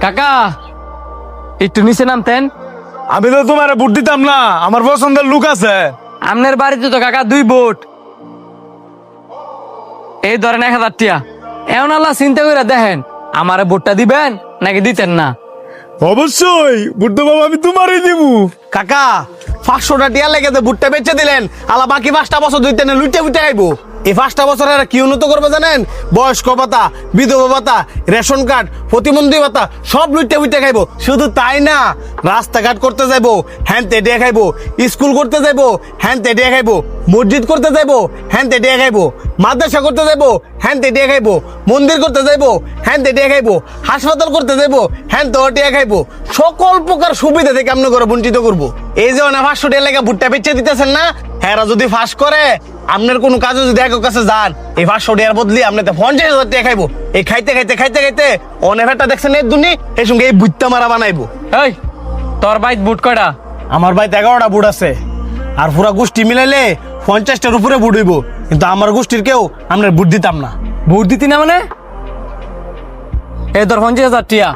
কাকা একটু নিচে নামতেন। আমি তো তোমার ভোট দিতাম না, আমার পছন্দের লোক আছে। আপনার বাড়িতে তো কাকা 2 ভোট, এই ধরেন 1000 টিয়া। এমন আল্লাহ চিন্তা করে দেখেন আমারে ভোটটা দিবেন নাকি দিতেন না। অবশ্যই ভোট দেবো, আমি তোমারই দিব। কাকা 500টা টিয়া লেগে ভুট্টা বেচে দিলেন, আলা বাকি 5টা বছর দুইতে লুটে বুটে খাইবো। এই 5টা বছর আর কি উন্নত করবে জানেন? বয়স্ক ভাতা, বিধবা ভাতা, রেশন কার্ড, প্রতিবন্ধী ভাতা সব লুটে বুটে খাইবো। শুধু তাই না, রাস্তাঘাট করতে যাইবো হ্যান তে ডে খাইবো, স্কুল করতে যাইবো হ্যান তে ডে খাইবো, মসজিদ করতে যাইবো হ্যান তে ডে খাইবো, মাদ্রাসা করতে যাইবো হ্যান তে ডে খাইবো, মন্দির করতে যাইবো হ্যান তে ডে খাইবো, হাসপাতাল করতে যাইবো হ্যান তো ডে খাইবো। সকল প্রকার সুবিধা থেকে আপনি করে বঞ্চিত করবো। এই যে 500 টাকা লেগে ভুট্টা বেচে দিতেছেন না, হ্যাঁ যদি ফাঁস করে আপনার কোনো কাজে যদি এক কাছে যান, এই 500 টাকার বদলি আপনি 50,000 টাকা খাইবো। এই খাইতে খাইতে খাইতে খাইতে অনেক একটা দেখছেন এই দুনি এই সঙ্গে এই বুট্টা মারা বানাইবো। এই তোর বাইত ভোট কয়টা? আমার ভাই 11টা বুট আছে, আর পুরা গোষ্ঠী মিলাইলে 50টার উপরে বুট হইব। কিন্তু আমার গোষ্ঠীর কেউ আমরা বুট দিতাম না। ভোট দিতি না মানে? এই ধর 50,000 টিয়া।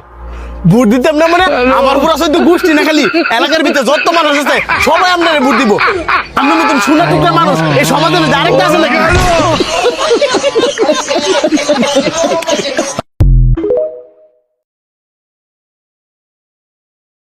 বুট দিতাম না মানে আমার পুরা সৈন্য গোষ্ঠী না, খালি এলাকার ভিতরে যত মানুষ আছে সবাই আপনার বুট দিব। আপনার মতন সোনা টুকরা মানুষ এই সমাজে আরেকটা আছে নাকি?